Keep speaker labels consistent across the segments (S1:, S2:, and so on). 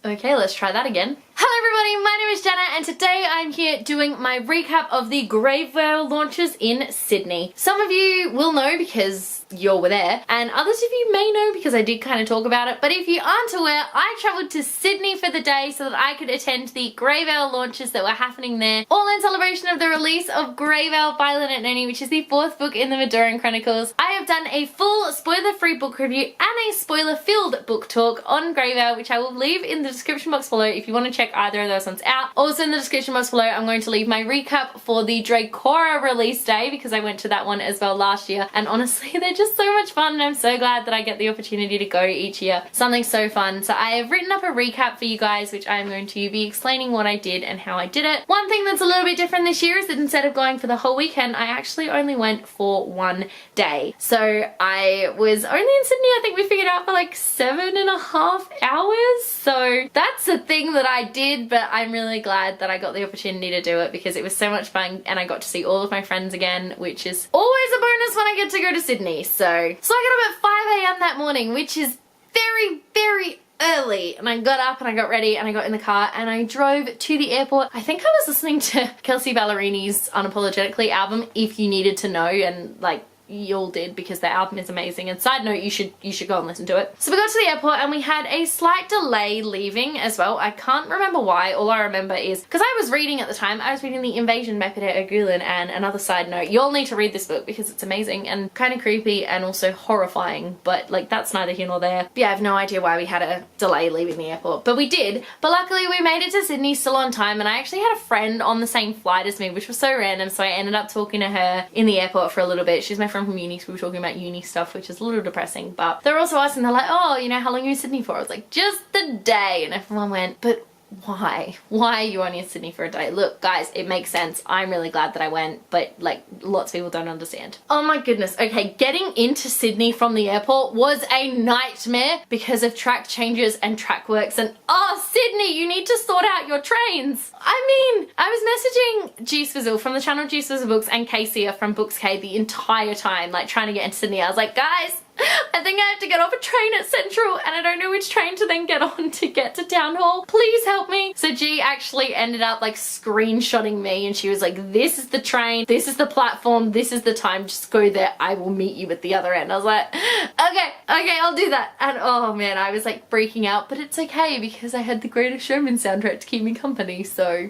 S1: Okay, let's try that again. Hello everybody, my name is Jenna and today I'm here doing my recap of the Gravewell launches in Sydney. Some of you will know because you were there, and others of you may know because I did kind of talk about it, but if you aren't aware, I travelled to Sydney for the day so that I could attend the Gravewell launches that were happening there, all in celebration of the release of Gravewell by Lynette Noni, which is the 4th book in the Maduran Chronicles. I have done a full spoiler-free book review and a spoiler-filled book talk on Gravewell, which I will leave in the description box below if you want to check either of those ones out. Also in the description box below, I'm going to leave my recap for the Dracora release day because I went to that one as well last year, and honestly, they're just so much fun and I'm so glad that I get the opportunity to go each year. Something so fun. So I have written up a recap for you guys, which I'm going to be explaining what I did and how I did it. One thing that's a little bit different this year is that instead of going for the whole weekend, I actually only went for one day. So I was only in Sydney, I think we figured out, for like 7.5 hours. So that's a thing that I did, but I'm really glad that I got the opportunity to do it because it was so much fun and I got to see all of my friends again, which is always a bonus when I get to go to Sydney. So I got up at 5 a.m. that morning, which is very, very early, and I got up and I got ready and I got in the car and I drove to the airport. I think I was listening to Kelsea Ballerini's Unapologetically album, if you needed to know, and like you all did because their album is amazing, and side note, you should go and listen to it. So we got to the airport and we had a slight delay leaving as well. I can't remember why. All I remember is because I was reading at the time, I was reading The Invasion by Peter O'Gulen, and another side note, you'll need to read this book because it's amazing and kind of creepy and also horrifying, but like that's neither here nor there. But yeah, I have no idea why we had a delay leaving the airport, but we did. But luckily we made it to Sydney still on time, and I actually had a friend on the same flight as me, which was so random, so I ended up talking to her in the airport for a little bit. She's my friend from uni, so we were talking about uni stuff, which is a little depressing, but they're also asking, they're like, oh, you know, how long are you in Sydney for? I was like, just the day, and everyone went, but why? Why are you only in Sydney for a day? Look, guys, it makes sense. I'm really glad that I went, but like lots of people don't understand. Oh my goodness. Okay, getting into Sydney from the airport was a nightmare because of track changes and track works, and oh, Sydney, you need to sort out your trains. I mean, I was messaging G Swizzle from the channel G Swizzle Books and Casey from Books K the entire time, like trying to get into Sydney. I was like, guys, I think I have to get off a train at Central and I don't know which train to then get on to get to Town Hall. Please help me. So G actually ended up like screenshotting me, and she was like, this is the train, this is the platform, this is the time, just go there, I will meet you at the other end. I was like, okay, I'll do that. And oh man, I was like freaking out, but it's okay because I had the Greatest Showman soundtrack to keep me company, so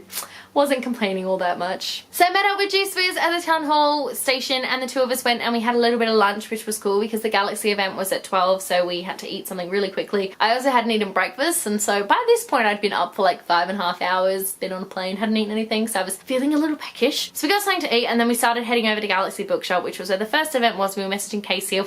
S1: wasn't complaining all that much. So I met up with G Swizz at the Town Hall station, and the two of us went and we had a little bit of lunch, which was cool because the Galaxy event was at 12, so we had to eat something really quickly. I also hadn't eaten breakfast, and so by this point I'd been up for like 5.5 hours, been on a plane, hadn't eaten anything, so I was feeling a little peckish. So we got something to eat and then we started heading over to Galaxy Bookshop, which was where the first event was. We were messaging Casey.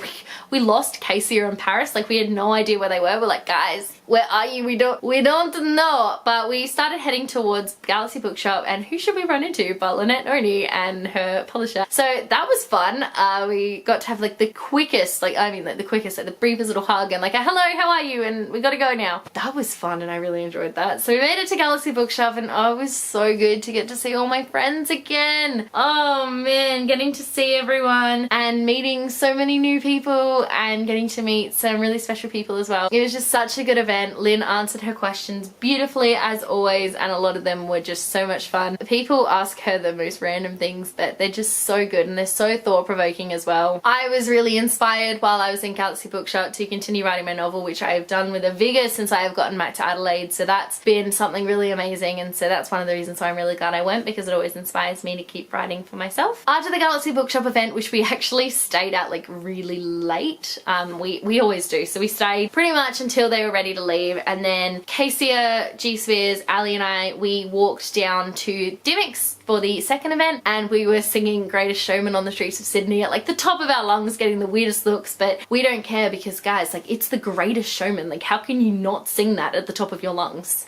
S1: We lost Casey in Paris, like we had no idea where they were. We're like, guys, where are you? We don't know. But we started heading towards Galaxy Bookshop, and who should we run into but Lynette Noni and her publisher. So that was fun. We got to have like the quickest, like the briefest little hug and like a hello, how are you, and we gotta go now. That was fun and I really enjoyed that. So we made it to Galaxy Bookshop, and oh, it was so good to get to see all my friends again. Oh man, getting to see everyone and meeting so many new people and getting to meet some really special people as well. It was just such a good event. Lynn answered her questions beautifully as always, and a lot of them were just so much fun. People ask her the most random things, but they're just so good and they're so thought-provoking as well. I was really inspired while I was in Galaxy Bookshop to continue writing my novel, which I have done with a vigour since I have gotten back to Adelaide, so that's been something really amazing, and so that's one of the reasons why I'm really glad I went, because it always inspires me to keep writing for myself. After the Galaxy Bookshop event, which we actually stayed at like really late, we always do, so we stayed pretty much until they were ready to leave, and then Casey, G Swizz, Ali and I, we walked down to Dimmicks for the second event, and we were singing Greatest Showman on the streets of Sydney at like the top of our lungs, getting the weirdest looks, but we don't care because guys, like it's the Greatest Showman, like how can you not sing that at the top of your lungs?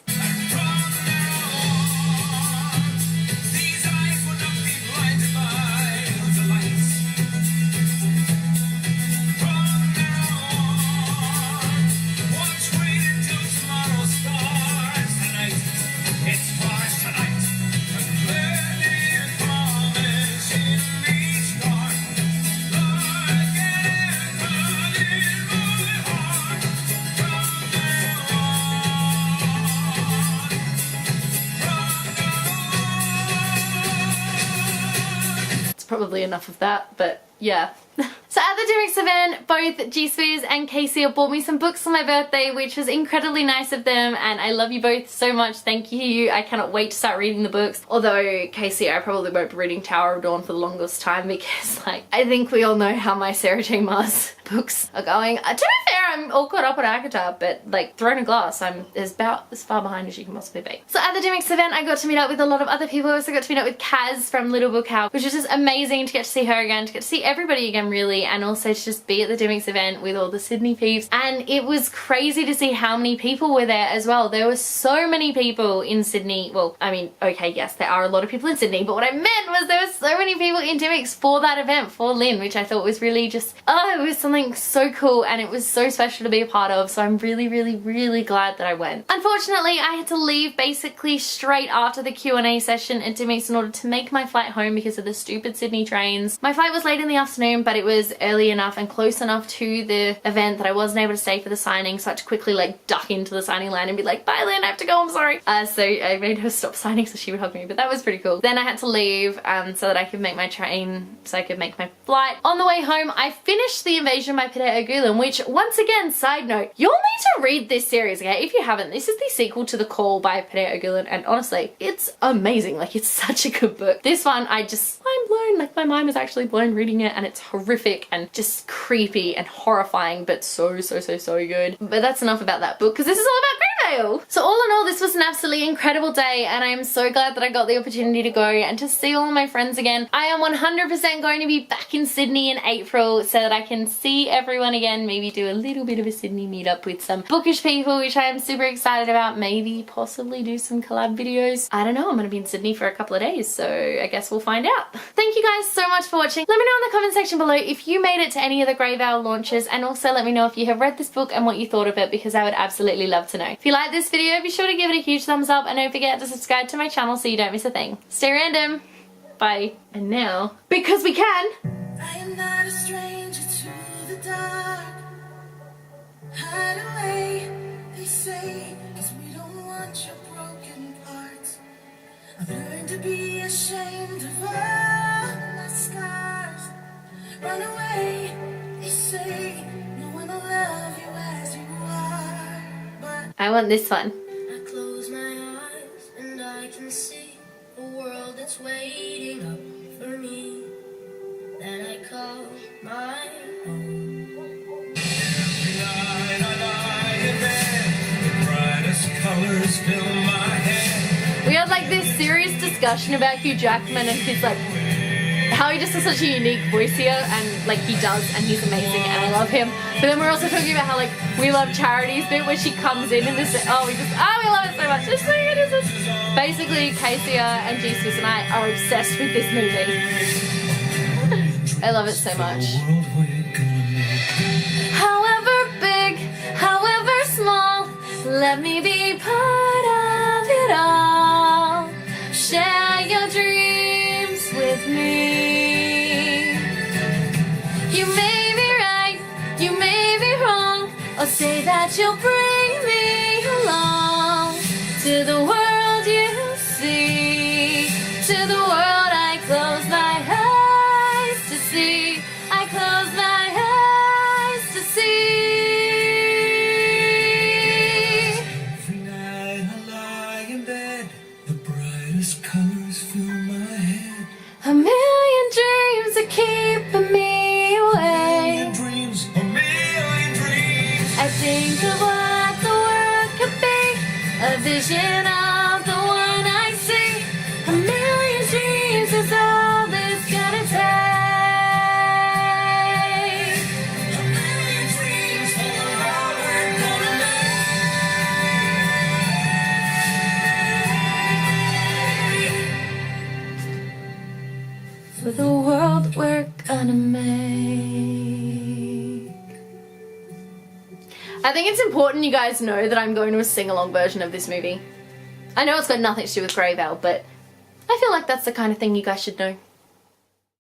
S1: probably enough of that, but yeah. So at the DMX event, both G Swizz and Casey bought me some books for my birthday, which was incredibly nice of them, and I love you both so much. Thank you. I cannot wait to start reading the books. Although Casey, I probably won't be reading Tower of Dawn for the longest time because, like, I think we all know how my Sarah J Maas books are going. To be fair, I'm all caught up on ACOTAR, but like Throne of Glass, I'm about as far behind as you can possibly be. So at the DMX event, I got to meet up with a lot of other people. I also got to meet up with Kaz from Little Book House, which was just amazing to get to see her again, to get to see everybody again really, and also to just be at the DMX event with all the Sydney peeps. And it was crazy to see how many people were there as well. There were so many people in Sydney. Well, I mean, okay, yes, there are a lot of people in Sydney, but what I meant was there were so many people in DMX for that event, for Lynn, which I thought was really just, oh, it was something so cool and it was so special to be a part of. So I'm really, really, really glad that I went. Unfortunately, I had to leave basically straight after the Q&A session at DMX in order to make my flight home because of the stupid Sydney trains. My flight was late in the afternoon, but it was early enough and close enough to the event that I wasn't able to stay for the signing, so I had to quickly like duck into the signing line and be like, bye Lynn, I have to go, I'm sorry. So I made her stop signing so she would hug me, but that was pretty cool. Then I had to leave so that I could make my train, so I could make my flight. On the way home, I finished The Invasion by Peter O'Gulan, which, once again, side note, you'll need to read this series, okay? If you haven't, this is the sequel to The Call by Peter O'Gulan, and honestly, it's amazing. Like, it's such a good book. This one, I'm blown. Like, my mind was actually blown reading it, and it's horrific and just creepy and horrifying, but so good. But that's enough about that book, because this is all about Greyvale. So all in all, this was an absolutely incredible day, and I am so glad that I got the opportunity to go and to see all of my friends again. I am 100% going to be back in Sydney in April so that I can see everyone again, maybe do a little bit of a Sydney meetup with some bookish people, which I am super excited about. Maybe possibly do some collab videos. I don't know, I'm going to be in Sydney for a couple of days, so I guess we'll find out. Thank you guys so much for watching. Let me know in the comment section below if you made it to any of the Greyvale launches, and also let me know if you have read this book and what you thought of it, because I would absolutely love to know. If you like this video, be sure to give it a huge thumbs up, and don't forget to subscribe to my channel so you don't miss a thing. Stay random. Bye. And now, because we can,
S2: I am not a stranger to the dark. Hide away, they say, 'cause we don't want your broken parts. I've learned to be ashamed of all my scars. Run away, they say, no one will love you as you are. But
S1: I want this one.
S2: I close my eyes and I can see a world that's waiting up for me, that I call my own.
S3: Colors fill my head.
S1: We had like this serious discussion about Hugh Jackman and his like how he just has such a unique voice here, and like he does, and he's amazing and I love him. But then we're also talking about how like we love Charity's bit where she comes in this, we love it so much. It's so good, isn't it? Basically, Casey and G Swizz and I are obsessed with this movie. I love it so much. However big, however small, let me be part of it all. Share your dreams with me. You may be right, you may be wrong, or say that you'll bring me along to the world you see, to the world I close my eyes to see. I close my eyes to see.
S3: Colors fill my head.
S1: A million dreams are keeping me away.
S3: A million dreams.
S1: I think of what the world could be, a vision of the one I see. A million dreams is all it's gonna take.
S3: A million dreams for the world we're gonna
S1: For the world we're gonna make. I think it's important you guys know that I'm going to a sing-along version of this movie. I know it's got nothing to do with Greyvale, but I feel like that's the kind of thing you guys should know.